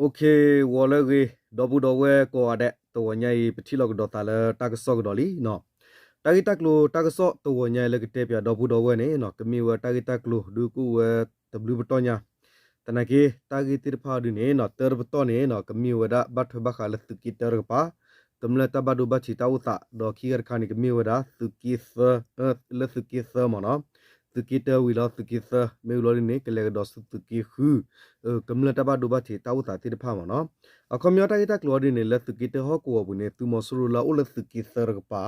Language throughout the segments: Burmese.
Okay, wala dobu dowe ko ade to nyai petilo do tala takso doli no. Tagi taklu takso to nyai le kete pya dobu dowe ne no kemi wa tagi taklu duku wa tablu betonya. Tanaki tagi tirpha du ne no ter beto ne no kemi wa da bat bakha le tuki ter pa. Tumle tabadu ba chi tauta do kier khani kemi wa da tuki sa le tuki sa no. Tukita wila tukisa meulori ne kele do tuki hu kamla taba do ba thi tauta ti pha ma no akhomya ta kita klori ne le tukita ho ko bu ne tu mosuru la ul tukisa ra pa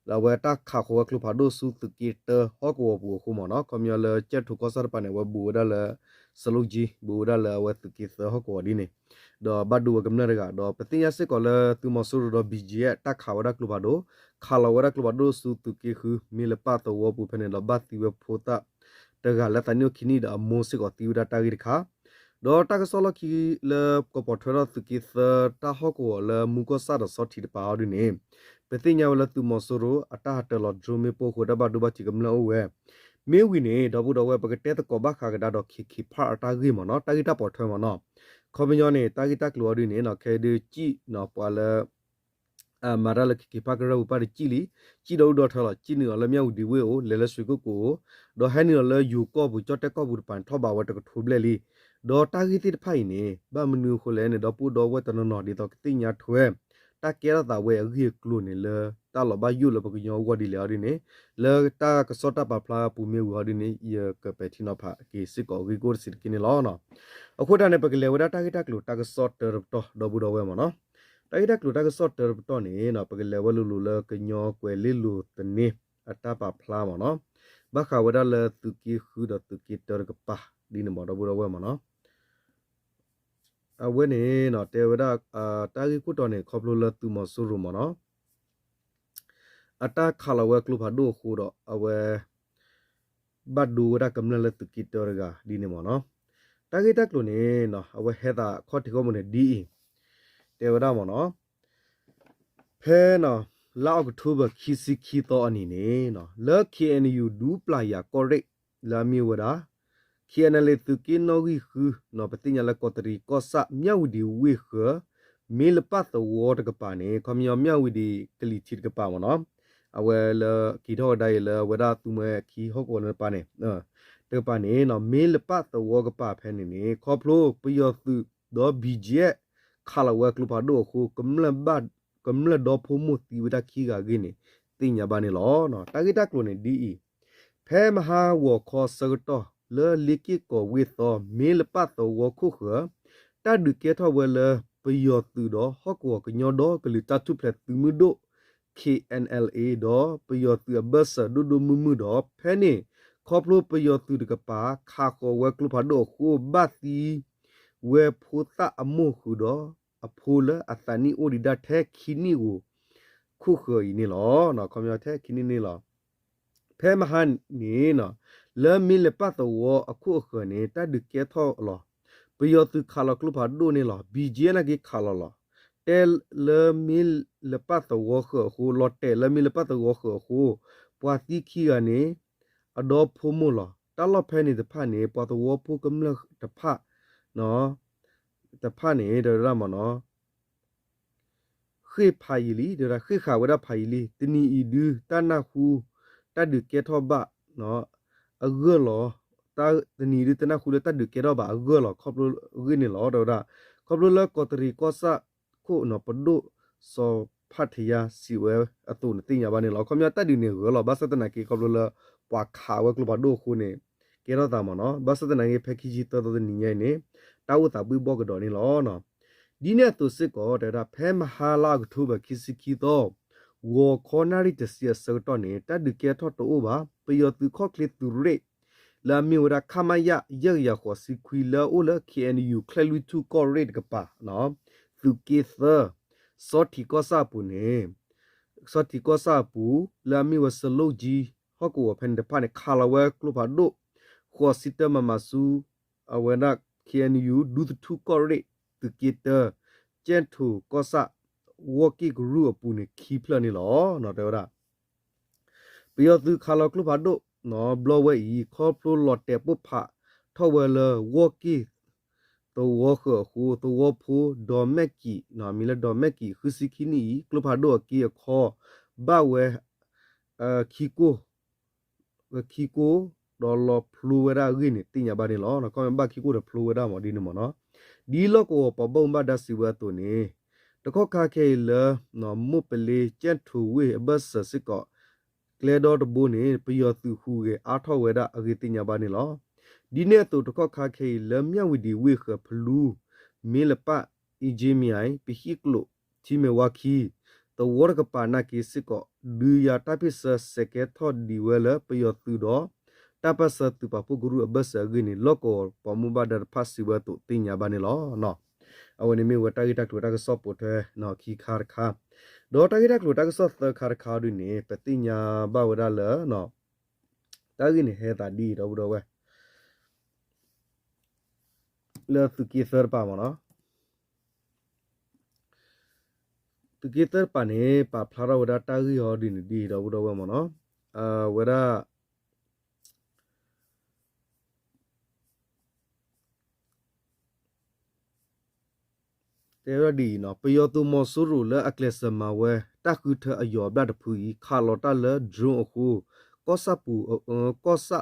la wa ta kha kho klu pha do su tukita ho ko bu khu ma no khomya le chet thu ko sar pa ne wa bu da le saluji bu da le wa tukisa ho ko di ne do ba du kamna ra ga do patiya se ko le tu mosuru do biji ta kha wa da klu pha do Kalawara klubado su tuki hu mile pato wopu pene la bati we pota daga la tanyo kini da mose ko tiuda tagir kha do ta solo ki le ko pothora tuki sa ta hoko la muko sa da so thi pa ri ne petinya wala tu mosoro ata hata lo drome po ko da ba do ba chi gamla o we me wi ne do bu do we pakete ko ba kha ga da do khi pha ta gi mo no ta gi ta pothwa mo no khominyo ne ta gi ta klo ri ne no khe de chi no pa la mara la ki pa kara upar chili chi do do thala chi ni la myau di we o le le swi ko do ha ni la yu ko bu chote ko bu pan tho ba wa ta ko thuble li do ta gi ti phai ni ba mnu kho le ne do pu do we ta no di to ti nya thwe ta ke ra ta we gi klu ni le ta lo ba yu lo ba ko nyo wa di le ri ni le ta ka so ta pa phla pu me wa di ni ye ka pe thi no pha ki si ko gi ko si ki ni lo no akho ta ne pa ke le wa ta gi ta klu ta ka so ta to do bu do we mo no Tay dak lu dak sot ter to ni no pa level lu le kenyo kwe li lu tni ata pa phla mo no ba kha wada le tu ki khu da tu ki ter ka pa di ne mo do bu do we mo no a we ni no te wada ta gi ku to ni khop lu le tu mo su ru mo no ata kha la we klu pha do khu do a we ba du wada kam le tu ki ter ga di ne mo no ta gi dak lu ni no a we he da kho ti ko mo ne di te wada mo no phe no la october khisi khi to ani ne no la knu du playa correct la mi wada knl tu kin no gi khu no patinya la kotri ko sa myau di we kho mil pa to wo ta pa ne khomyo myau di kli thit ka pa mo no awe la ki tho dai la wada tu me ki ho ko ne pa ne te pa ne no mil pa to wo ka pa phe ne kho phlo pu yo tu do bije khala wa klu pa do khu kamla ba kamla do phu mu ti wada khi ga gi ne ti nya ba ne lo no ta gi ta klo ne di phe ma ha wo kho sa to le liki ko wi to mil pa to wo khu kho ta du ke tho we le pu yo tu do ho ko ko nyo do ke li ta tu phle tu mu do KNLA do pu yo tu ba sa du mu do phe ne kho phlo pu yo tu de ka pa kha ko we klu pa do khu ba ti we phu ta amu khu do a phu le a ta ni o di da the khini wo khu kho yi ni lo no khom ya the khini ni lo phe ma han ni no le mi le pa to wo a khu kho ni ta du ke tho lo pu yo tu kha lo klu pha do ni lo bi je na ki kha lo tel le mi le pa to wo kho khu lo te le mi le pa to wo kho khu pwa ti khi ga ni a do phu mu lo ta lo phe ni de pha ni pwa to wo phu kam le de pha noแต่ผ้านี่เดี๋ยวเรามาเนาะคือพายลีเดี๋ยวเราคือข่าวว่าพายลีตีนี่อีดูตาหน้าคูตาดึกเกทอบะเนาะเออหรอตาตีนี่ดูตาหน้าคูเลยตาดึกเกทอบะเออหรอครอบรู้เรื่องนี่หรอเดี๋ยวเราครอบรู้แล้วก็ตรีก็สะคู่เนาะปดูสอพัทยาสิเวอตุนติญาบานี่หรอคอมยาตาดูเนี่ยเออหรอบาสตนากีครอบรู้แล้วปว่าข่าวว่ากลุ่มปดูคู่เนี่ยเกทอตามเนาะบาสตนากีแพ็กเกจตัวตัวนี้เนี่ยတာဝတာဘိဘောကတော်နေလောနော်ဒီနေ့သူစစ်ကောတဲ့ဖဲမဟာလာကထုဘခိစခိတော့ဝေါ်ခေါနာရီတစီစတော့နေတဒကေထော့တော့ဘာပယောသူခော့ကလစ်သူရေလာမီဝရခမယရရခောစီခွီလာအိုလာ KNU ခလလူတူကောရစ်ကပါနော်သူကေသစောတီကောစာပူနေစောတီကောစာပူလာမီဝဆလုဂျီဟောကိုဖန်ဒဖာနေခါလာဝဲကလုပါဒိုခောစီတမမဆူအဝနာKNU do the two correct to get the gentle cosa walkie group upon keep learning law not ever. Beyond the color club ado no blow away call pro lot de pupa tower walkie ตัวหูตัวผู้ดอแมกี้เนาะมีละดอแมกี้คือสิคินี่กลุพาโดกีคอบ้าเวคีโกคีโกดอลพลูเวดากินี่ติญาบานี่ลอเนาะคอมบ้าคีโกดพลูเวดาหมอดีนี่หมอเนาะดีลอกโอปะบ่มบาดาสิวะตัวนี้ตะข้อคาเคเลเนาะมุเปเลเจนทูเวบัสสิกอเคลดอดบูนี่ปยอตุฮูเกอาทอเวดาอกิติญาบานี่ลอဒီနေ့တော့တခါခါခေလမြဝဒီဝေခဖလူမေလပအီဂျီမီအိုင်ပဟိကလိုတီမေဝါခီတဝရကပါနာကိစကောဒူယာတပိစစကေသောဒီဝဲလပယောသူတော့တပစတူပပုဂရုအဘဆာဂိနီလောကောပမူဘဒရဖစီဝတုတင်ညာဘာနီလောနော်အဝနေမေဝတာဂီတက်တူတာကဆော့ပိုတဲနော်ခီခါခါဒေါ်တာဂီတက်တူတာကဆော့သခါခါဒူနေပတိညာဘဝရလနော်တာဂီနေဟဲတာဒီတော့ဝဲเลตุกีเซอร์ปามนะตุกีเซอร์ปานี่ปาพลาราเวดาตากิยอดินดีดาวเวมนะเวดาเตรดีนะปยอตุมอสุรุเลอักเลสมาเวตาคือเธออยอบดาดพุยคาลอตาเลดรุงอคูก็ซาปูก็ซา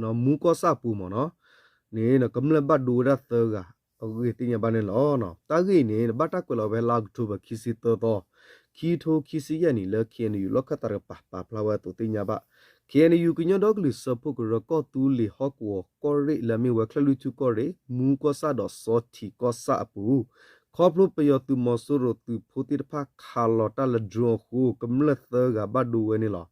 นะมูก็ซาปูมนะนี่นะกำลังบัดดูรัตเตอร์กะเอาเกติญาบานล้อเนาะตากีนี่บัดตะกวลเวลากทูบคิสิตโตคีโทคิสิยานี่เลเคียนอยู่ลอกตะรปะปะพลาวตุติญาบะเคียนอยู่กิญดอกลิสพุกรก็ตูลิฮอกวกอริละมีเวคลุทุกอริมูก็ซาดอซอติก็ซาปูขอบรูปยอตุมอสุรตุพุติตภาคาลอตะละดรอคูกำลังเตอร์กะบัดดูเวนี่ล่ะ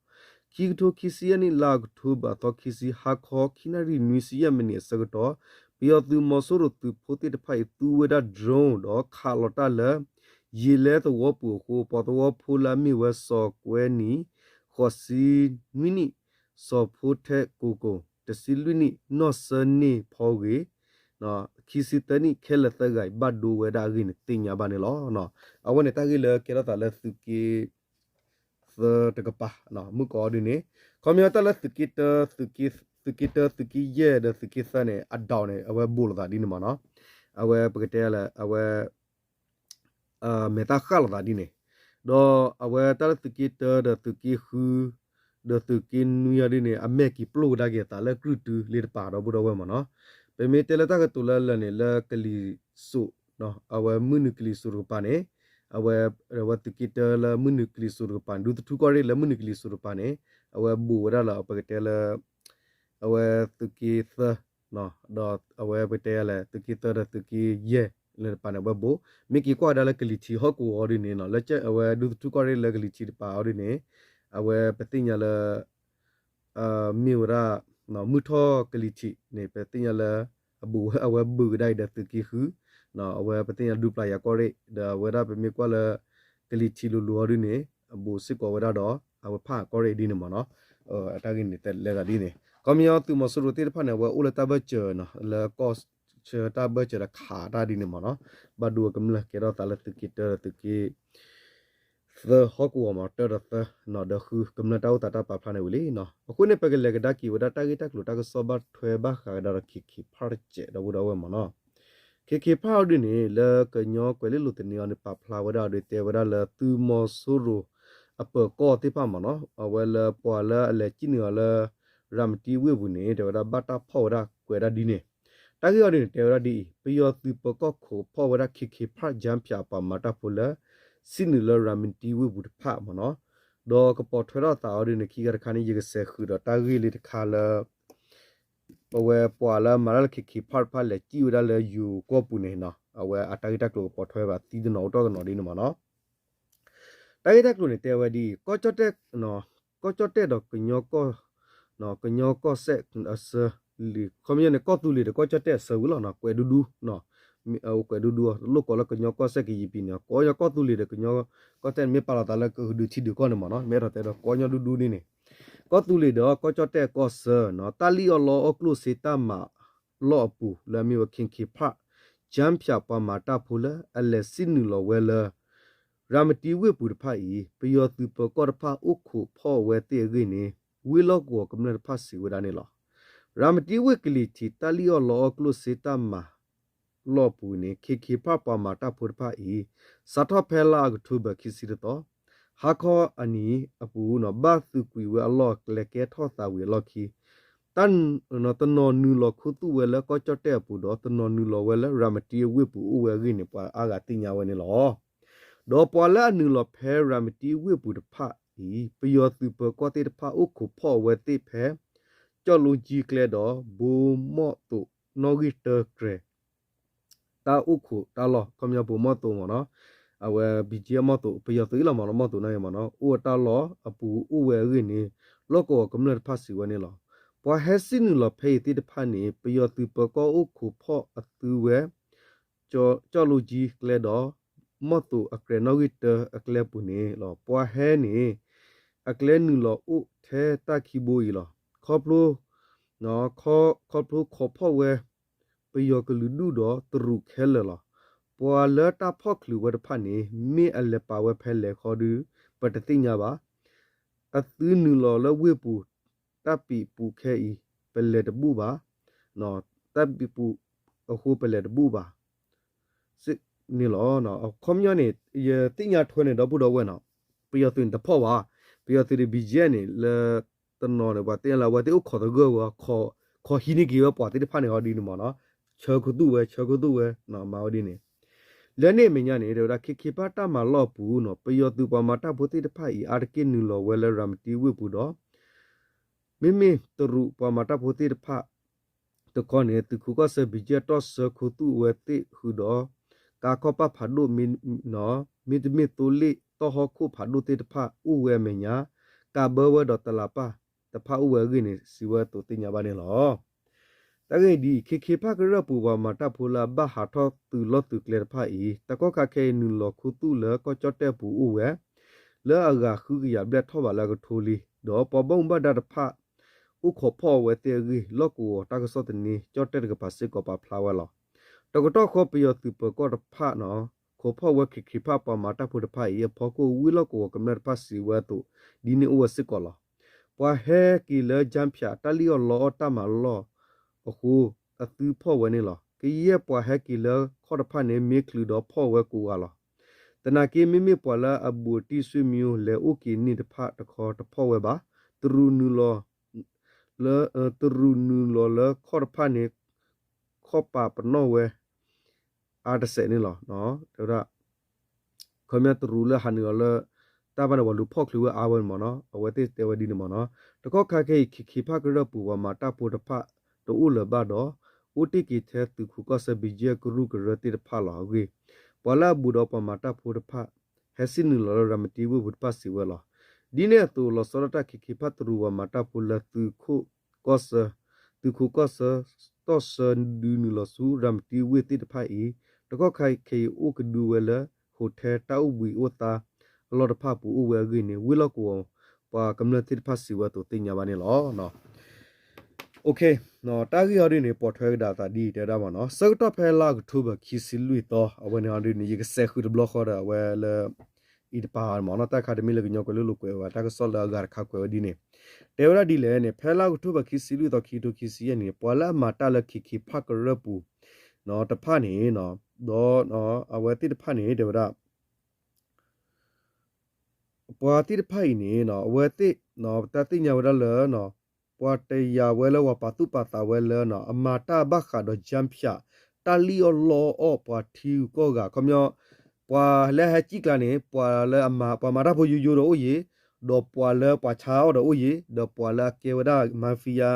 คีโทคิสิยานี่ลากทูบะตอคิสิฮักฮอคินารีนุสิยามนี่สกตอပယောသူမဆုရသူဖိုတိတဖိုင်သူဝဒဒရုံတော့ခါလတလယေလဲတော့ပူကိုပတော်ဖူလာမီဝဆောကွဲနီခောစီမီနီဆောဖိုတဲ့ကိုကိုတစီလူနီနော့စနီဖောကေနော်ခီစီတနီခဲလတဂိုင်ဘတ်ဒူဝဒါဂိနတင်ညာဘာနေလောနော်အဝနေတဂိလကေရတလသုကီသတကပါနော်မူကောဒီနေကွန်မြူတာလသုကီတသုကီตุกิเย่เดตุกิซะเนี่ยอัดดาวเนี่ยเอาไว้บูลตาดินมาเนาะเอาไว้ปกติละเอาไว้เมตาคาลตาดิเนี่ยดอเอาไว้ตาตุกิเตเดตุกิฮูเดตุกินุยาดิเนี่ยอเมกิปลูดาเกตาละกรุตุเลปาดอบุดอเวมาเนาะเปเมเตละตากะตุละละเนี่ยละกลีสุเนาะเอาไว้มุนุกลีสุรุปาเนี่ยเอาไว้วัตุกิเตละมุนุกลีสุรุปาดูตุกอริละมุนุกลีสุรุปาเนี่ยเอาไว้บูวดาละปกติละเอาไว้ตุกีเซเนาะดอเอาไว้ไปเตะอะไรตุกีเตอร์ตุกีเย่เลยปานเอาไว้โบมีกี่กว่าได้ละกลิชีฮอกกูออดิเนเนาะแล้วจะเอาไว้ดูทุกคนเลยกลิชีปาออดิเนเอาไว้ไปติญญาละมิวราเนาะมุทอกลิชีเนี่ยไปติญญาละบูเอาไว้บูได้เดตุกีคือเนาะเอาไว้ไปติญญาดูปลายากอริเดเอาไว้ได้ไปมีกว่าละกลิชีลูออดิเนบูสิกว่าไว้ได้ดอเอาไว้ผ้ากอริดิเนมาเนาะตากินนี่แต่เลยก็ดีเนี่ยก็มีตัวมาสุรุติพันเนี่ยว่าอุลตาเบเจอเนาะแล้วก็เจอตาเบเจอขาตาดีเนี่ยมั้งเนาะบาดูกำลังเกี่ยวกับตาละตึกิเตอร์ตึกิเซอร์ฮอกวัวมาเตอร์เซอร์เนาะเด็กคือกำลังเต้าตาตาปาพันเนี่ยวิลีเนาะคุณเนี่ยไปกันเลยก็ได้กี่วันตากิตากลุตากสอบถวยบ้าขาดาคิพาร์เจดาวุดาวมั้งเนาะคิพาร์ดิเนี่ยแล้วก็ยอกไปเลยลุตเนี่ยเนี่ยปาพลาวดาด้วยเตวดาละตัวมาสุรุอเปก็ที่ป้ามั้งเนาะเอาไว้ละปวละอะไรจีเนื้อละรำตีเวบุเน่เดี๋ยวเราบัตตาพ่อเราเกวดาดีเน่ตากี้เราเนี่ยเดี๋ยวเราดีไปยอดตีปก็ขอพ่อเราคิพระจำพิอาปามาตาพูละสิ่งนี้เรารำตีเวบุพระมันเนาะดอกก็ปอดเราตาเราเนี่ยขี้กระคานี่ยังเสียคือเราตากี้เลยขาละเอาไว้ปวดละมาแล้วคิพระเลยจิ้วได้เลยอยู่ก็ปุ่นเนาะเอาไว้อัตกี้ตากลัวปอดถอยแบบตีนเอาตัวกันหน่อยดีเนาะเนาะตากี้ตากลัวเนี่ยเดี๋ยวดีก็จะเด็กเนาะก็จะเด็กดอกกินยอก็เนาะก็ยอก็เสกเสลีคอมเนี่ยก็ตุลีก็จะเตะเสือแล้วเนาะกวยดูเนาะมีเอากวยดูลูกก็แล้วก็ยอก็เสกยีปีเนี่ยก็ยอก็ตุลีก็ยอก็แต่มีปลาตาแล้วก็ดูที่ดูก็เนี่ยเนาะไม่รอแต่ก็ยอดูนี่ก็ตุลีก็จะเตะก็เสือเนาะตาลีอลออกลูสิตามาลอปูแล้วมีว่าคิงคิพระจำพิอาปามาตาพูละอะไรสินลอเวลรามตีเวปุรพายไปยอตุปก็รพาอุคุพ่อเวเตกินี่วิลอกกำเนิดภาษีวดานี่หรอรามตีเวกลิทิตาลีอลอกลุสิตามา လောပူနေခေဖပမာတာဖုဖာဤစာထဖဲလာကထုဘခိစီတော့ဟာခောအနီအပူနော်ဘာသူကွေဝအလောကလကဲထောသာဝေလော်ခီတန်နော်တနော်နူလောခုတူဝဲလကောချတဲ့ပူတော့တနော်နူလောဝဲလရမတီဝေပူဝဲရင်းနေပါအာဂတိညာဝဲနေလောတော့ပေါ်လာနူလောဖဲရမတီဝေပူတဖာဤပယောသူပကောတေတဖာဥခုဖောဝဲတိဖဲကြောလူကြီးကလေတော့ဘူမော့တုနော်ဂီတကရတာဥခုတာလောကမြဘူမော့တုမနော်အဝဲဘီဂျီမော့တုပယောသူလမနော်မော့တုနိုင်မနော်ဥတာလောအပူဥဝဲရင်းနေလောကောကမ္လဖတ်စီဝဲနေလောပွာဟက်စင်းလောဖေးတိတဖာနေပယောသူပကောဥခုဖောအသူဝဲကြောလူကြီးကလေတော့မော့တုအကရနော်ဂီတအကလေပူနေလောပွာဟဲနေအကလေနူလောဥထဲတခိဘူီလောခေါပလိုနော်ခေါပလိုခေါဖောဝဲပယောကလူဒူတော့တရုခဲလလောပွာလတာဖောကလူဝဒဖာနေမေအလပါဝဲဖဲလေခေါ်ဒူပတတိညာပါအသီးနူလောလဝေပူတပ်ပီပူခဲဤပလက်တဘူပါနော်တပ်ပီပူအခုပလက်တဘူပါစစ်နီလောနော်ကွန်မြူနတီယတိညာထွန်းနေတော့ဘူးတော့ဝဲနော်ပယောသွင်းတဖောပါပယောသွင်းဘီဂျဲနေလေတနော်နေပါတင်လာဝဲတေခေါ်တော့ခေါ်ဟီနီကီဝပွားတေဖာနေဟောဒီနမနော်ချောကုတုဝဲနော်မာဝဒီနေလဲနေမညာနေတော့ခေပါတာမလောပူနော်ပယောသူပမာတာဘုတိတဖာဤအာရကိနူလောဝဲလရမတီဝေပူတော့မိမိတရုပမာတာဘုတိတဖာတခေါနေတခုကဆဘီဂျတော့ဆခုတုဝဲတိဟူတော့ကာကောပဖာဒုမီနော်မီတမီတူလီတော့ဟခုဖာဒုတိတဖာဥဝဲမညာကာဘဝဒတလာပါတဖာဥဝဲရင်းနေစီဝဲတူတင်ညာပါနေလောတကယ်ဒီခေဖကရပူဝမာတာဖူလာဘဟာထောတူလောတူကလေဖာဤတကောခခဲနူလောခုတူလကောချတဲ့ပူဥဝဲလဲအဂါခုကရဘလက်ထောပါလာကထိုလီဒေါ်ပဘုံဘဒတ်ဖာဥခဖောဝဲတေရီလောကူတာကစောတနီချတဲ့ကပါစစ်ကပါဖလာဝဲလောတကတော့ခောပယောသူပကောတဖာနော်ခေါ်ဖောဝဲခေဖပမာတာဖူတဖာဤဖောကိုဝီလောကူကမ္နတ်ဖာစီဝဲတူဒီနေဥဝစစ်ကောလောပွာဟဲကီလဂျမ်ဖြာတလီယောလောတမလောအခုအသူဖောဝဲနေလောကီရဲ့ပွာဟဲကီလခေါ်တဖာနေမေကလူတော့ဖောဝဲကူကလောတနာကီမိမိပွာလာအဘူတီဆွေမျိုးလေအိုကီနိတဖာတခေါ်တဖောဝဲပါတရူနူလောလေတရူနူလောလေခေါ်တဖာနေခေါ်ပါပနောဝဲအားတဆက်နေလောနော်ဒါခမတရူလေဟန်ယောလေတာဘနဝလူဖောက်လူအာဝန်မနော်အဝတိတေဝဒီနမနော်တကောခါခေခိဖာကရပူဝမာတာပူတဖာတူလဘတော့ဥတိကိသေးသူခုကဆဘီဂျေကရုကရတိတဖာလောဂေပလာဘူတော့ပမာတာပူတဖာဟက်စင်လောရမတီဝဘုတ်ပါစီဝလောဒီနေတူလောစရတာခိဖာတရူဝမာတာပူလသူခုကောဆသူခုကောဆတောဆန်ဒူနလောဆူရမတီဝတိတဖာဤတကောခိုင်ခေဥကဒူဝလဟိုထဲတောက်ဝီဥတာလောတဖာပူဥဝဲဂိနေဝီလောကောပါကမ္လတိတဖာစီဝတူတင်ညာပါနေလောနော်โอเคနော်တာဂီရင်းနေပေါ်ထွဲကြတာဒီတဲတာပါနော်စကတော့ဖဲလာကထူဘခီစီလူတော့အဝနေအရင်နေရကဆက်ခုဒဘလခေါ်ရဝဲလေဣဒပါမနော်တာခါဒမီလကညောကလူလူကွယ်ဝတာကဆောလာဂါခါကွယ်ဒီနေတဲဝရဒီလေနေဖဲလာကထူဘခီစီလူတော့ခီတိုခီစီရနေပေါ်လာမာတာလခီခီဖကရပူနော်တဖာနေနော်တော့နော်အဝဲတိတဖာနေတဲဝရပွာတိတဖိုင်နေနော်အဝဲတိနော်တတိညာဝရလေနော်ပွာတရဝဲလဝပါတုပတာဝဲလေနော်အမာတာဘခါတော့ဂျမ်ဖြာတလီယောလောအောပွာတီကိုကခမျောပွာလဲဟချိကလာနေပွာလဲအမာပွာမာတာဖိုယူယူတော့ရေဒေါ်ပွာလဲပွာချာတော့ရေဒေါ်ပွာလာကေဝဒမာဖီယာ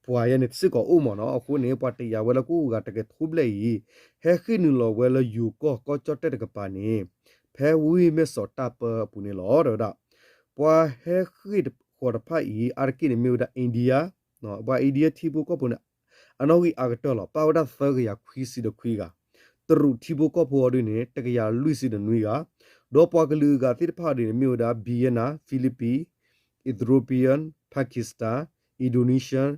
ပွာရနေစစ်ကောဥမနော်အခုနေပွာတရဝဲလကူကတကယ်ထုဘလေဟဲခိနူလောဝဲလယူကောချတဲ့ကပါနေဖဲဝီမေစောတာပပူနေလောတော့ပွာဟဲခိခေါ်တဖာဤအာကိနေမြို့ဒအိန္ဒိယနော်ဘာအိန္ဒိယတီဘူကပုန်အနောဂီအာဂတော်လပါဝဒသဂယာခွီစီဒခွီကတရူတီဘူကဖော်ရင်းတကရလူစီဒနွေကဒေါ်ပွာကလူကတိတဖာဒီမြို့ဒါဘီယနာဖိလစ်ပီအီသရိုပီယန်ပါကစ္စတန်အင်ဒိုနီးရှား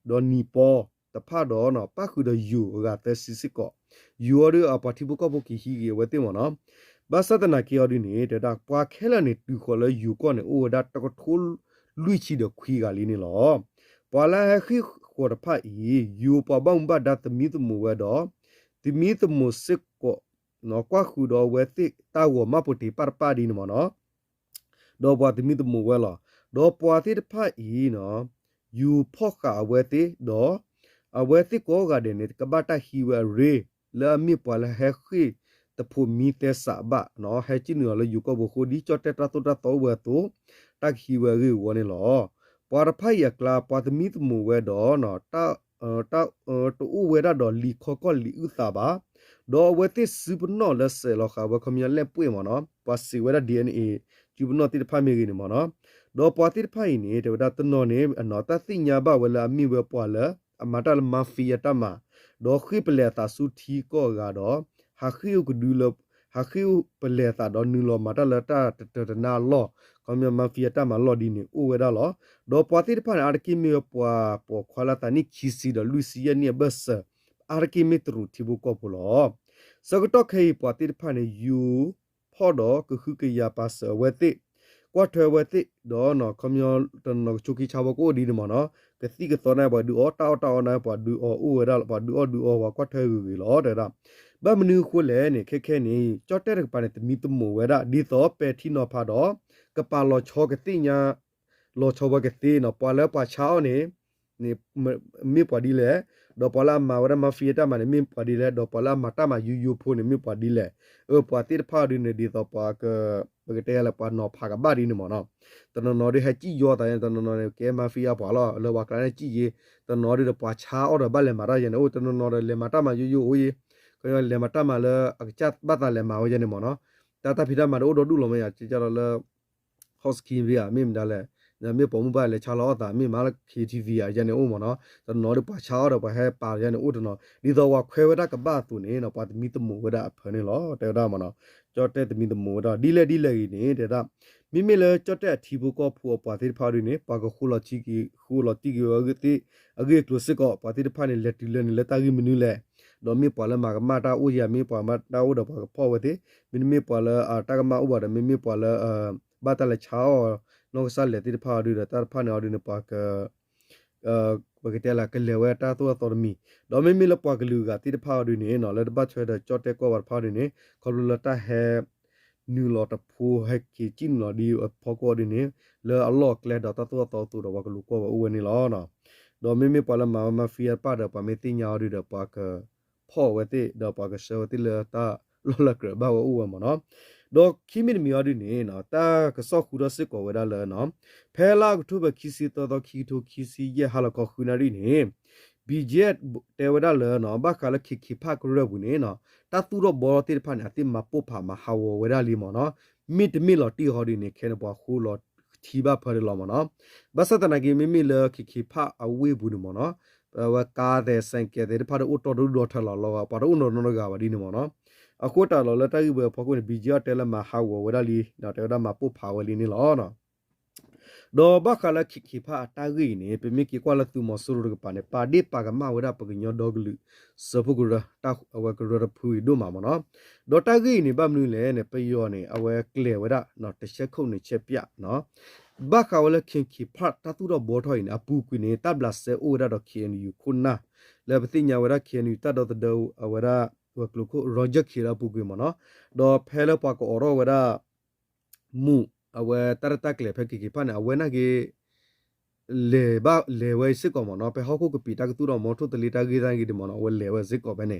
ဒေါ်နီပေါ်တဖာတော့နော်ပါခုဒယူကတစီစစ်ကောယူရအပါတီဘူကဘကီဟီဝဲတင်မနော်ဘာသဒနာကီအော်ဒီနေတာပွာခဲလနေတူခေါ်လဲယူကောနေအိုဒါတကထိုးလူချီဒခွီကလေးနေလောပွာလာခိ ခေါ်တဖတ်ယူပဘောင်ဘတ်ဒတ်မီတမူဝဲတော့ဒီမီတမူစစ်ကိုနော်ကွာခုတော့ဝဲတိတာဝမပတိပါပါဒီနမနော်တော့ဘာဒီမီတမူဝဲလားတော့ပွာတိတဖတ်နော်ယူဖော့ကအဝဲတိတော့အဝဲတိကိုကတဲ့နေကဘာတာဟီဝဲရေလာမီပွာလာဟဲခိတဖို့မီတဲဆာဘနော်ဟဲချီနော်လေယူကိုဘခိုဒီချော့တက်တာတော့ဝဲတော့တက်ဟီဝဲရေဝနေလောပွာရဖိုင်ရကလာပွာတမီတမူဝဲတော့နော်တာတူဝဲတာတော့လီခေါကောလီဥသာပါတော့ဝဲတိစပနော်လက်ဆဲလောခါဘခမရလက်ပွေမနော်ပွာစီဝဲတာ DNA ကျူဘနော်တိဖာမေကြီးနေမနော်တော့ပွာတိဖိုင်နေတေဒါတနော်နေအနော်တသိညာဘဝလာမိဝဲပွာလာအမတာလမာဖီယတမတော့ခိပလက်တာစုထီကောကတော့ဟာခိယကဒူလဟာခိယပလက်တာတော့နူလောမတာလတာတနာလောကမမာဖီယတမလောဒီနေဥဝဲဒါလောတော့ပွာတိဖိုင်အာကိမီပွာပေါ်ခွာလာတနိခီစီတော့လူစီယနီဘတ်စအာကိမီထရူတီဘူကောပလောစကတော့ခေပွာတိဖိုင်ယူဖော်တော့ကခုကရပါစဝဲတိကွာထွဲဝဲတိတော့နော်ခမျောတနော်ချူကီချာဘကိုဒီနမနော်ကတိကသောနာဘဒူအောတောနာဘဒူအောဥဝရဘဒူအောဒူအောကွာထွဲကူလောတဲ့ဒါဘမနူခုလဲနေခဲနေကြော့တဲ့ကပါနေတမီတမိုဝဲဒါဒီတော့ပဲထီနော်ဖာတော့ကပါလောချောကတိညာလောချောဘကတိနော်ပွာလဲပွာချောင်းနေမိပွာဒီလဲတော့ပလာမာဝရမဖီတာမနေမိပွာဒီလဲတော့ပလာမတာမယူဖိုနေမိပွာဒီလဲပွာတိဖာဒီနေဒီတော့ပွာကဘကတဲလဲပွာနော်ဖာကဘာဒီနေမနော်တနော်ဒီဟကြည့်ရောတဲ့တနော်ကဲမာဖီယာပွာလောလောဝကလည်းကြည့်ရတနော်ဒီတော့ပွာချာအော်တော့ဘလဲမာရရနေတနော်လေမတာမယူအိုးကလေမတာမလဲအချတ်ဘတ်လဲမာဝရနေမနော်တာတာဖီတာမတော့ဒူလောမရကြကြတော့လဲဟော့စကီဗီယာမိမဒါလဲ那没保姆办嘞，查老大没买了 KTV 啊，人家我们喏，咱拿的把查的把还把人家我的喏，你到我快为那个把ตัว呢，那把米的木为那盆呢咯，对da嘛喏，叫这米的木的，ดีเลย呢，对da，明明了叫这提不高铺把这跑的呢，把个呼了几个个ตัวสิก็把这跑呢，来地了呢，来打个门嘞。တော့မြေပေါ်လာမှာကမာတာဦးရမြေပေါ်မှာတာဦးတော့ပေါ်ဝတဲ့မြေပေါ်လာတာကမဥပါဒမြေပေါ်လာဘာတလဲချောနော်ဆာလက်တိဖာဒူတာဖာနော်ဒူနပါကဘကတဲလာကလေဝဲတာတော့တော်မီတော့မြေလပွားကလူကတိဖာဒူနေနော်လက်ပတ်ချွဲတဲ့ကြော့တဲ့ကောဖာဒူနေခေါလူလတာဟဲနူလော်တဖူဟက်ကီချင်းနော်ဒီဖောကောဒူနေလဲအလော့ကလဲတော့တော်တူတော့ဝကလူကောဦးနေလောနော်တော့မြေပေါ်လာမဖီယာပါတော့ပမေတင်ညာဒူတော့ပါကพ่อเวทีดอกปากเชวติเลตาลอลกระบ่าวอูวมเนาะดอกคิมิมีอดินี่เนาะตากสอคูดสิกเวดาเลเนาะแพลากทุบคิสิตอคิโทคิสิเยหาลกคูนารินี่บีเจเตเวดาเลเนาะบักกะลคิพากรบุนี่เนาะตาตุรบอติพานะติมาปุพามาฮาวเวดาลิมเนาะมิลอติฮอดินี่เคนบอคูลอทีบาพอดลอมเนาะบัสตะนากิมิเลคิพาอเวบุนี่มเนาะဝကားတဲ့စံကဲတဲ့ဖာတော့တော်တော်ထလာလောပါတော့နော်နော်ကပါဒီနေမနော်အခုတာလောလက်တိုက်ဘဖကုဘီဂျီတဲလမဟာဝဝဒလီနော်တဲဒါမပုဖာဝလီနေလောနော်ဒေါ်ဘခလာခိဖာတာဂီနေပမိကီကွာလတူမဆူရကပါနေပါဒီပါကမဝဒပကညောဒေါဂလူစဖုကရတာအဝကရဖူဒိုမမနော်ဒေါ်တာဂီနေဗမ်နူလေနေပယောနေအဝဲကလေဝဒနော်တချက်ခုန်နေချက်ပြနော်ဘာခါဝလခင်ခိဖတ်တတူတော့ဘောထွိုင်းအပူကွနေတပ်လာဆေအိုရတော့ခင်ယူခုနာလေပတိညာဝရခင်ယူတတော့တော့အဝရဝကလုကိုရောဂျက်ခိရာပူကွမနော်ဒေါ်ဖဲလပကောရောဝရမူအဝဲတရတက်လေဖက်ခိဖန်အဝဲနာကေလေဝဲစစ်ကောမနော်ဖဲဟောက်ကိုပီတာကတူတော့မောထုတလီတာဂီတိုင်းဂီဒီမနော်ဝဲလေဝဲစစ်ကောပဲနေ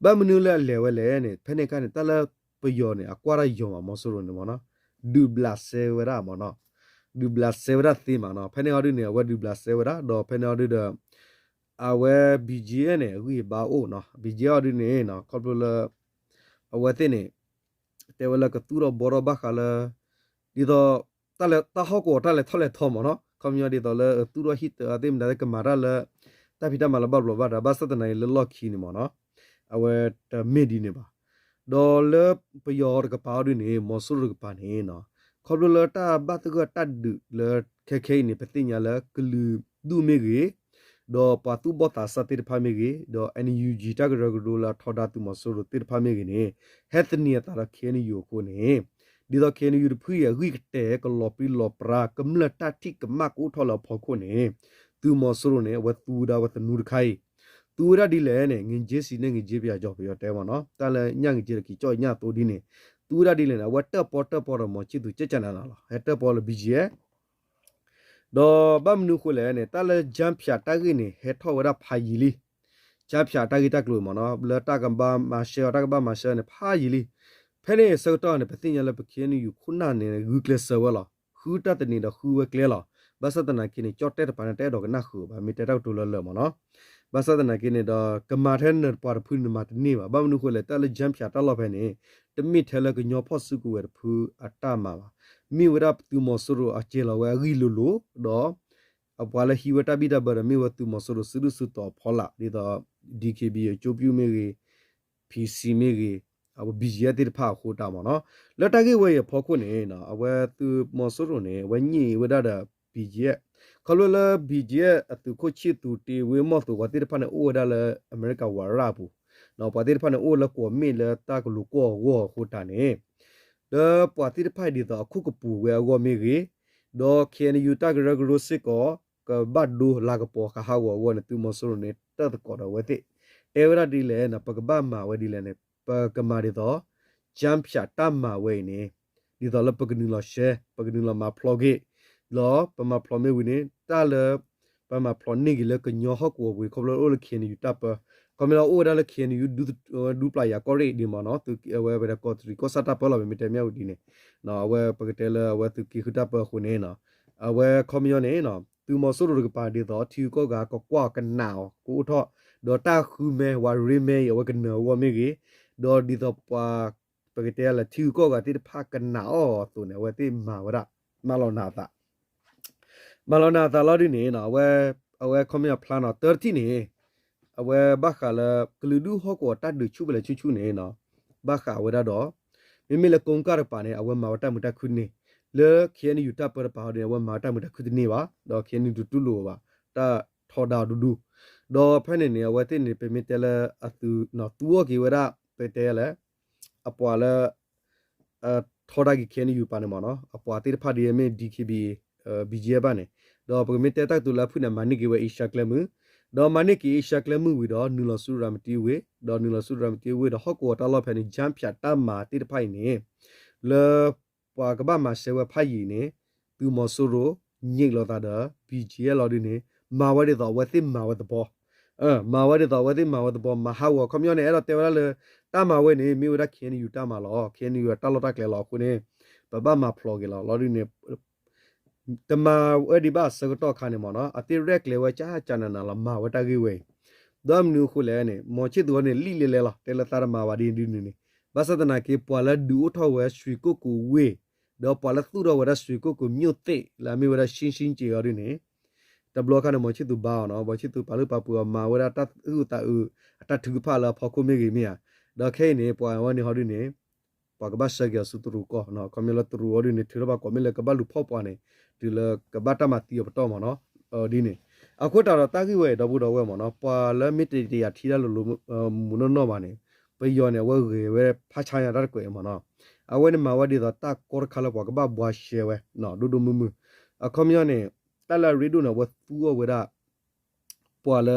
ဘာမနူလေဝဲလေနေဖဲနေကနေတလပယောနေအကွာရယောမမောဆိုရနေမနော်ဒူဘလာဆေဝရမနော်ดูบลาเซวราตีมาเนาะเพนเอาดิเนี่ยว่าดูบลาเซวราดอเพนเอาดิเดอาเวบีจีเนี่ยวีบาโอเนาะบีจีเอาดิเนี่ยเนาะคอปลเอาเวติเนี่ยแต่เวลากตูรบรบักละดิดอตะเลตะฮอกตะเลทอเลทอมเนาะคอมยอดิดอเลตูรฮิตอะติมดาကမာရလတပိတမလဘဘလဘဒါဘစတနိုင်လလော့ခီနေမနော်အဝဲတမေဒီနေပါဒေါ်လပယောကပါဒီနေမောဆူရကပါနေနော်ခေါပလတာဘတ်ကတတ်ဒူလခဲနေပတိညာလကလူဒူမေကြီးဒေါ်ပတူဘတာစတိဖာမေကြီးဒေါ် NUG တကရကဒူလာထော်ဒါတူမဆိုရတိဖာမေကြီးနေဟက်တနီတာရခဲနေယိုကိုနေဒီတော့ခဲနေယူဖူရဝိကတဲကလော်ပီလော်ပရာကမ္လတာတိကမကူထော်လဖော်ကိုနေ tu mo soro ne wa tu da wa nu khai tu ra di le ne ngin je si ne ngin je pya jo pyo te mo no ta le nya ngin je ki cho nya to di ne tu ra di le na wa ta po ro mo chi tu che chan na la he ta po le bi je do bam nu ko le ne ta le jam phya ta gi ne he tho wa ra pha yi li jam phya ta gi ta klo mo no le ta kam ba ma she ta kam ba ma she ne pha yi li phe ne so to ne pthi nya le pa khin yu khu na ne gu kle so wa la khu ta te ni da khu wa kle la ba sa ta na ki ni chot te pa na te do ka na khu ba mi te ta to lo lo mo no ba sa ta na ki ni da ka ma the ne pa phu ni ma te ni ba bam nu ko le ta le jam phya ta lo phe ne te mi the le ka nyo pho su ku wa phu a ta ma ba mi wa ra tu mo so ro a che la wa ri lo lo do a bwa le hi wa ta bi da ba mi wa tu mo so ro su su to pho la di da DKB ချိုးပြူမေကြီး PC မေကြီးအဘဘီဂျီယာတိဖာခိုတာမနော်လက်တကေဝဲရဖောခုနေနော်အဝဲသူမော်ဆူရိုနေဝညီဝဒတာဘီဂျီယာခလိုလဘီဂျီယာအတူကိုချီတူတီဝဲမော်တူဝတိဖာနေအိုဒါလအမေရိကဝါရာဘူးနော်ပတိဖာနေအိုလကိုမေလတာကလူကိုဝခိုတာနေဒပတိဖာဒီတော့ခုကပူဝဲဝမေကြီးဒေါ်ခင်ယူတာဂရဂရိုစစ်ကောကဘတ်ဒူလာကပေါ်ခါဝဝနေသူမော်ဆူရိုနေတတ်ကောတော့ဝတိတေဝရဒီလေနပကဘာမာဝဒီလေနေပကမာဒီတော့ဂျမ်ဖြာတမဝဲနေဒီတော့လပကနူလရှဲပကနူလမာဖလော့ဂေလောပမာဖလော်မေဝီနေတာလပမာဖလော်နေကြီးလကညောဟကောဝေခေါပလောအိုလခင်ယူတပ်ပကမလောအိုဒါလခင်ယူဒူပလာယာကောရီဒီမနော်သူဝဲဘရကောထရီကောစတာပလောမေတမြောက်ဒီနေနော်ဝဲပကတဲလဝဲသူကီခတပ်ပခုနေနော်ဝဲခေါမယောနေနော်သူမဆိုရကပါဒီတော့ထီကောကကွာကနာကိုထော့ဒေါ်တာခုမဲဝါရီမဲဝကနောဝမေကြီးဒေါ်ဒီတော့ပါပကတဲလာထီကောကတိဖာကနာအောသူနေဝတိမာဝရမလောနာတာလော်ဒီနေနော်အဝဲခမရပလန်တော့30နေအဝဲဘခါလာကလူဒူဟောကောတတ်ဒူချူပလေချူနေနော်ဘခါဝရတော့မိမိလကုံကားပါနေအဝဲမာဝတမတခုနေလေခေနီယူတပ်ပပါတဲ့ဝဲမာတမတခုနေပါတော့ခေနီဒူတူလိုပါတာထော်ဒါဒူဒူဒေါ်ဖဲနေနေဝဲတိနေပေမီတဲလအသူနော်တူဝကေဝရပေတဲလအပွာလထော်ဒါကီခဲနီယူပါနေမနော်အပွာတိဖာဒီယမေ DKB BGA ပါနေဒေါ်ပေမီတဲတက်တူလာဖုနမနိကေဝဲအရှာကလမှုဒေါ်မနိကေအရှာကလမှုဝီတော့နူလဆူရမတီဝေဒေါ်နူလဆူရမတီဝေတော့ဟော့ကောတာလောဖဲနေဂျမ်ဖြတ်တမာတိတဖိုင်နေလေပွာကဘာမဆေဝဖိုင်နေသူမဆူရိုညိလောတာဒါ BGA လော်ဒီနေမာဝရတော့ဝသိမာဝတဘောမာဝရတော့ဝသိမာဝတဘောမဟာဝခမယောနေအဲ့တော့တေဝရလေတာမာဝဲနေမိဝရခင်ယူတာမာလောခင်ယူတာလောတာကလေလောခုနေဘဘမာဖလောကလောလော်ဒီနေတမာဝဒီဘာစကတော့ခါနေမနော်အတိရက်လေဝချာချာနနာလမာဝတကြီးဝဲဒမ်နူခုလဲနေမောချစ်တော်နေလိလေလဲလားတဲလတာမာဝဒီဒီနေဘာသဒနာကေပွာလာဒူထောဝဲရွှေကိုကူဝေဒေါ်ပွာလာသူတော်ဝရရွှေကိုကူမြို့သိလာမိဝရရှင်းရှင်းကြရနေတဘလခါနမချစ်သူဘာနော်ဘာချစ်သူပါလူပါပူမာဝရတဥတဥအတထူဖာလာဖောက်ခုမေကြီးမီယာဒါခဲနေပွာဝနေဟောဒီနေပကဘဆဂရစုတရူကောနော်ကမလတရူဟောဒီနေထရဘကမလကဘလူဖောက်ပွားနေဒီလကဘတာမတီပတော်မနော်ဒီနေအခုတော်တာကိဝဲတော့ဘူးတော့ဝဲမနော်ပွာလမီတီယာထီရလိုမူနော်ပါနေပယောနေဝဲဝဲဖာချာရတာကွယ်မနော်အဝဲနေမဝဒီတော့တာကောခါလပွားကဘဘွားရှဲဝဲနော်ဒူဒူမူမူအခမယောနေတလာရီဒိုနော်ဝသူဝဲတာပွာလ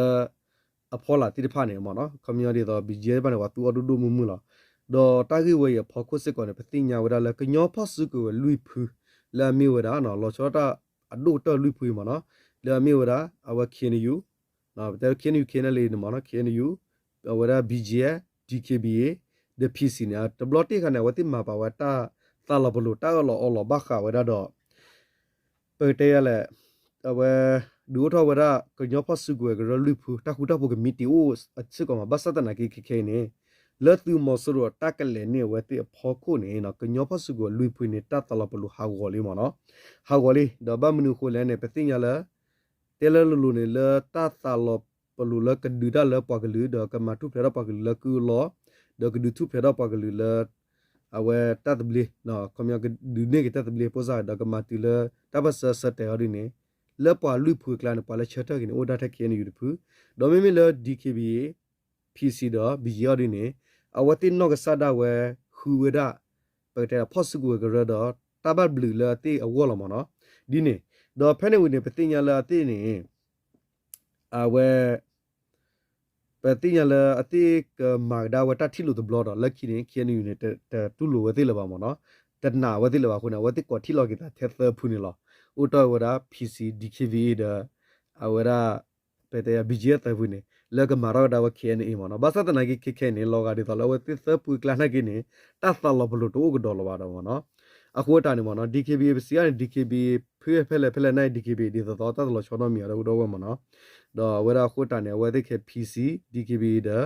အဖောလာတိတဖာနေမနော်ခမယောဒီတော့ဘီဂျဲပါနေဝသူဒူဒူမူမူလားတော့တာကိဝဲရဖောက်ခုစစ်ကောနေပတိညာဝဲတာလဲကညောဖောက်စုကိုလူဖူလာမီဝဲတာနော်လောချောတာအဒိုတလူဖူမနော်လာမီဝဲတာအဝခင်ယူနော်တဲခင်ယူခင်လေးမနော်ခင်ယူဝဲတာ BGA DKBA the PC နာတဘလတိခနဲ့ဝတိမာပါဝတာသာလဘလူတာလောအလောဘခဝဲတာတော့ပေတဲရလဲအဝဲဒူထောဝဲတာကညောဖောက်စုကိုကလူဖူတခုတဖုကမီတီအိုအချစ်ကောမှာဘသတနာကိခဲနေလက်သူမဆူရတကလည်းနေဝဲတိဖောခုနေနော်ကညောဖဆုကိုလူဖွေနေတာတလပလူဟာဂော်လေးမနော်ဟာဂော်လေးဒဘမနုခိုလဲနေပတိညာလဲတဲလလူနေလဲတတလပလူလကဒူဒါလဲပကလူဒကမတုဖရပကလူလကူလောဒကဒူတုဖရပကလူလဲအဝဲတတ်ဘလီနော်ကမြကဒူနေကတတ်ဘလီပိုဇာဒကမတီလဲတဘဆဆတဲရင်းနေလဲပလူဖွေကလန်ပလဲချက်တကင်းအိုဒါထကင်းယူဖူဒေါ်မီမီလဲ DKBA PC တော့ BGA ရင်းနေအဝတိနောကဆာဒါဝဲခူဝဒပကတဲ့ဖော့စကူကရတော့တဘတ်ဘလူလာတိအဝေါ်လမနော်ဒီနေတော့ဖဲနေဝင်နေပတိညာလာတိနေ where ปฏิญาละอติกมาดาวตัดที่ลุตบลอดลักขี้นี่เขียนอยู่ในแต่ตุลุวติละบามเนาะแต่หนาวติละบาคุณวติกอที่ลอกิตาเทเตอร์พูนี่ลออุตอวรา PC DKV เดอวราเปเตยบิจิตะพูนี่แล้วก็มารอดาวเขียนอีมเนาะบาสตะนากิเขียนนี่ลอกาดิตอลวติเตอร์พูกลานะกินี่ตัสตะลอบลุตโอกดอลวาดาวเนาะအခုတာနေမနော် DKB စီရ DKB ဖေးဖဲလဲနိုင် DKB ဒီတော့တော်တော်ချောတော့မြေတော့တော့မနော်တော့ဝရခုတာနေဝဲတဲ့ PC DKB ဒါ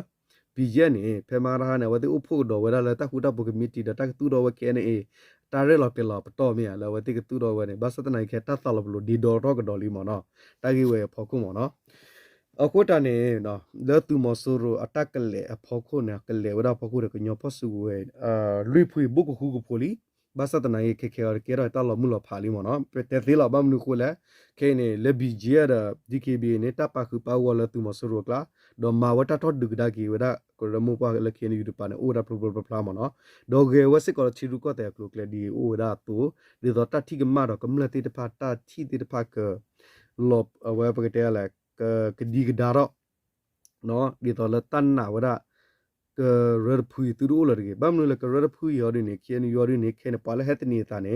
BJ နေဖဲမာရာနေဝဲတဲ့ဥဖို့တော့ဝရလဲတခုတပုကမီတီတတူတော့ဝဲ KNA တာရဲလောက်တယ်လောက်တော့မြေလဲဝဲတဲ့တူတော့ဝဲနေဘာစတနိုင်ခဲတတ်တော်လို့ဒီတော့တော့ကတော်လီမနော်တာကြီးဝဲဖောက်ခုမနော်အခုတာနေနော်လဲသူမဆူရအတက်ကလေဖောက်ခုနေကလေဝရဖောက်ခုရကညောဖဆူဝဲလွိဖွေဘုကခုကဖိုလီဘာစတနာယေခေခေရကေရတာလမှုလဖာလီမနော်ပတေသေးလဘမ်နုခိုလေခေနေလေဘီဂျီရဒီကေဘီနေတာပါခုပါဝလတူမဆရကလာဒမဝတာတော့ဒုကဒါကီဝဒကရမူပါလေခေနေယူတပါနေအိုဒါပရပပလာမနော်ဒေါ်ဂေဝစစ်ကောချီရုကတဲ့ကလုကလေဒီအိုဒါတူဒီတော့တတိကမတော့ကမလတိတပါတာချီတိတပါကလောပဝဲပကတဲ့လေကဒီကဒါတော့နော်ဒီတော့လတန်နာဝဒကရဖူတူရိုလရကေဘမ်နုလကရဖူယောဒီနေခေနယောဒီနေခေနပါလဟက်နေတာနေ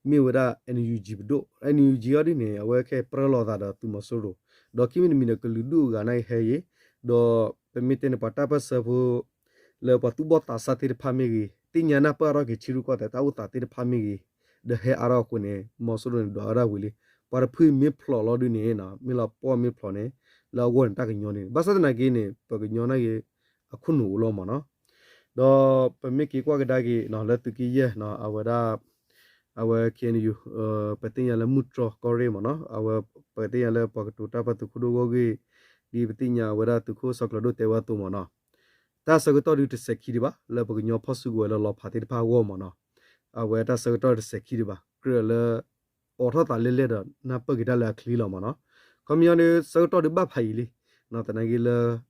မြေဝဒ NUG ဘဒို NUG ယောဒီနေအဝဲခေပရလောသာတူမဆိုရိုဒေါကိမင်မီနကလူဒူကနိုင်ဟဲယေဒေါပမီတင်ပတာပဆဘူလေပတူဘတာစာတိဖာမီဂီတင်ညာနာပရကေချီရုကတဲ့တာဥတာတိဖာမီဂီဒဟဲအရာခုနေမဆိုရိုဒေါ်ရာဝီလီပရဖူမီဖလော်လောဒီနေနာမီလာပေါ်မီဖလော်နေလာဝန်တကညောနေဘာသဒနာကေနေပကညောနာယေအခုနူလောမနော်တော့ပမေကီကွာကဒါကီနော်လက်တကီယေနော်အဝဒါအဝကန်ယူပတင်ရလမှုထကောရဲမနော်အဝပတင်ရလပကတူတာပတူခုဒိုဂိုဂီဒီပတင်ညာဝဒါတခုစကလဒိုတေဝတူမနော်တာစကတော်ဒီတစခီဒီပါလပကညောဖဆုကိုလောဖာတိတဖာဝမနော်အဝတာစကတော်တစခီဒီပါကရလအော်ထတာလဲလဲတော့နပကီတလာခလီလောမနော်ကွန်မြူနီစကတော်ဒီဘဖိုင်လီနော်တနဂီလ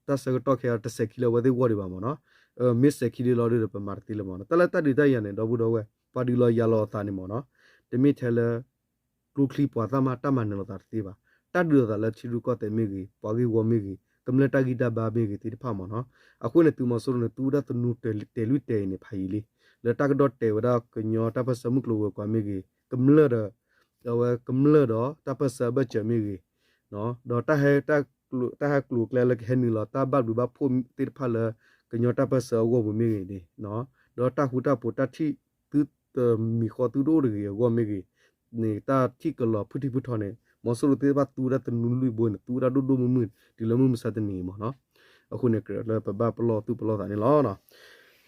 တစကတော့ခဲတစကီလဝဒီဝဒီပါမနော်မစ်စကီလလော်ရပမာတီလမနော်တလတဒီတရနေတော့ဘူးတော့ဝဲပါဒီလော်ရလော်တာနေမနော်တမီထဲလကလူခလီပွားသမတမန်လော်တာတီပါတတ်ဒူတာလက်ချီရူကတဲ့မေကြီးပွားကြီးဝမေကြီးကမလတဂီတာဘာမေကြီးတီဖာမနော်အခုနေတူမဆိုးနေတူဒတ်နူတဲလူတဲနေဖိုင်လီလတကဒတ်တဲဝဒါကညောတပစမှုကလောကွာမေကြီးကမလရဝဲကမလတော့တပစဘချမေကြီးနော်တော့တဟဲတta ha klu kle le hen ni la ta ba du ba phu tir pha le ke nyo ta pa sa wo bu mi ni no do ta hu ta pu ta thi tu mi kho tu do de wo mi gi ni ta thi ke lo phu thi phu tho ne mo so lu te ba tu da tu lu bo ne tu da do do mu mu di lo mu sa ta ni mo no aku ne kre le pa ba pa lo tu pa lo ta ni lo no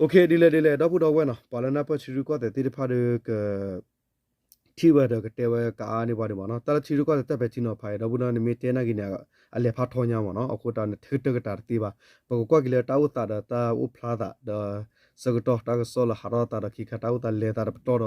okay di le da pu do we no pa la na pa chi ru ko te ti pha de keที่ว่าเด็กเตวกานี่ว่าดิมเนาะตลอดชีวิตก็แต่เป็นจีนอภัยเราบุญนี่มีเตนะกินเนี่ยอะไรพัดทอนยามเนาะเอาโคตรเนี่ยทึกตะตีบ่าปกก็กิเลตาอุตาตาอุพลาดเดสกตอตาก็โซลหาราตาขี้ขตาอุตาเลตาปตอด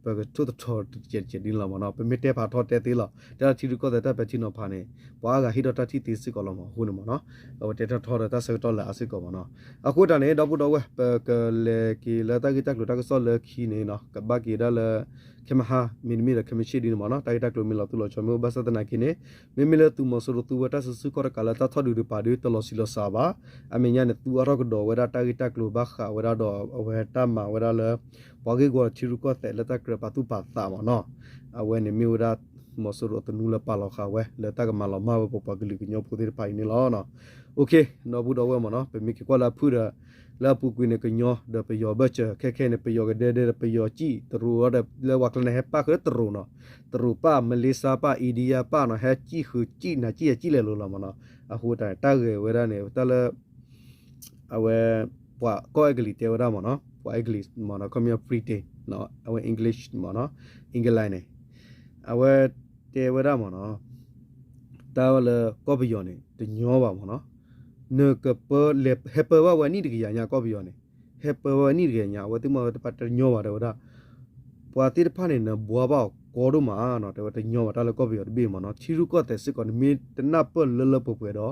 ปกทุตทอเจดินละเนาะเป็นมีเตพัดทอเตตีละตลอดชีวิตก็แต่เป็นจีนอภัยเนี่ยว่าก็ฮิดตาที่ตีสิก็ละมั้งหุ่นมั้งเนาะเอาเตทอตาสกตอละอาสิก็มั้งเนาะเอาโคตรเนี่ยดอกบุดอกเว้ปกเลกิเลตากิตาลุตาก็โซลขี้เนี่ยเนาะกับบ้ากิดาละခေမဟာမင်းမီရခေမရှိဒီမနော်တိုက်တက်လို့မီလာတူလို့ချမေဘသဒနာကိနေမင်းမီလာတူမဆရတူဝတာဆစုကရကလာတာထဒူဒီပါဒီတလို့စီလို့စာပါအမင်းညာနေတူအရောကတော်ဝရတိုက်တက်လို့ဘခဝရတော်ဝရတမဝရလဘောဂေကိုချီရုကတဲ့လက်တကရပတူပါတာမနော်အဝဲနေမီဝရမဆရတနူလပါလောက်ခဝဲလက်တကမလောမဘပကလီကညောပူဒီပိုင်နေလောနော်โอเคနော်ဘူးတော်ဝဲမနော်ပမီကကွာလာဖူရလာပူကွေနေကညောဒပယောဘချခဲနေပယောကဒေပယောကြည့်တရူရလေဝကလနေဟပခတရူနော်တရူပါမလေးစာပါအီဒီယာပါနော်ဟဲကြည့်ခူကြည့်နာကြည့်လေလို့လာမနော်အခုတိုင်တာကေဝရနေတလအဝဲပွာကောအဂလီတေဝရမနော်ပွာအဂလီမနော်ကမ္ဘာဖရီတေနော်အဝဲအင်္ဂလိပ်မနော်အင်္ဂလိုင်းနေအဝဲတေဝရမနော်တာဝလကောပယောနေတညောပါမနော်เนกเปเลเฮเปว่าวันนี้ดิยาญาก็บิโยเนี่ยเฮเปวันนี้ดิยาว่าติมาตปัตญอว่าเด้อว่าปวาติพาเนี่ยนะบัวบ่ากอดมาเนาะแต่ว่าตญอว่าตะละก็บิโยเบมาเนาะชิรุก็แต่สิก่อนมีตนะเปเลปป่วยดอ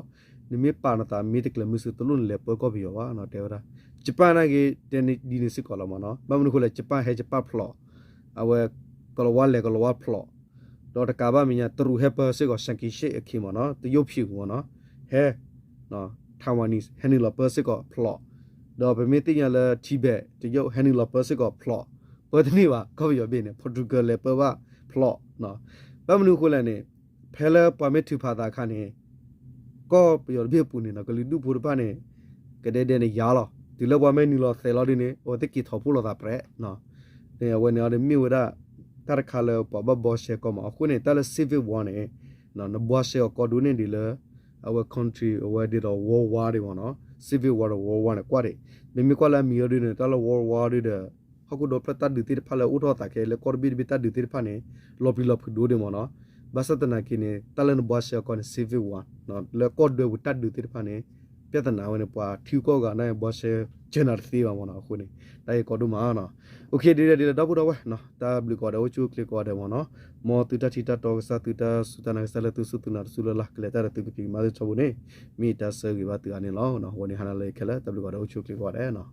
นี่มีปานตามีตะกลมิสุตลุนเลปก็บิโยว่าเนาะแต่ว่าญี่ปุ่นนะกีเตนี่ดีนี่สิก่อนละมาเนาะบางคนคนละญี่ปุ่นเฮญี่ปุ่นพลอเอาไว้กลว่าเลกลว่าพลอดอตะกาบะมีญาตรูเฮเปสิก็สังกิเชอคิมาเนาะตะยบผิวเนาะ he no Taiwanese Henry La Persico plot do permitting a Tibet to yo Henry La Persico plot but niwa cover your bin Portugal le pava plot no Bamnu Kulane Pella permit to Pada Kane go your bipuni no Galidu Purpane Gadeden Yalo the lower menu of Thelodine or the kit of the pre no when you're the Miura Tarakala Baba Boshe come off when it tell a civil one no Boshe or Cordune dealer our country where did a war war no civil war war one quarry Mimikola Miodin tell a war war did how could operate the Pala Utotake le Corbid Bita the Tirpane Lopilop do the mono Basatanakine Talan Boshe con civil war no le Cordo with Tad the Tirpane Pietana when a pa Tukoga na Boshe General Thiva one of Huni Dai Codumana okay did a double away no tabli got a click or the one more to touch it at Satuta Sutana Salatu Sutuna Sula letter to be Mother Chabune meet us give at the Anilon when you had a lake, tabli got a click or no.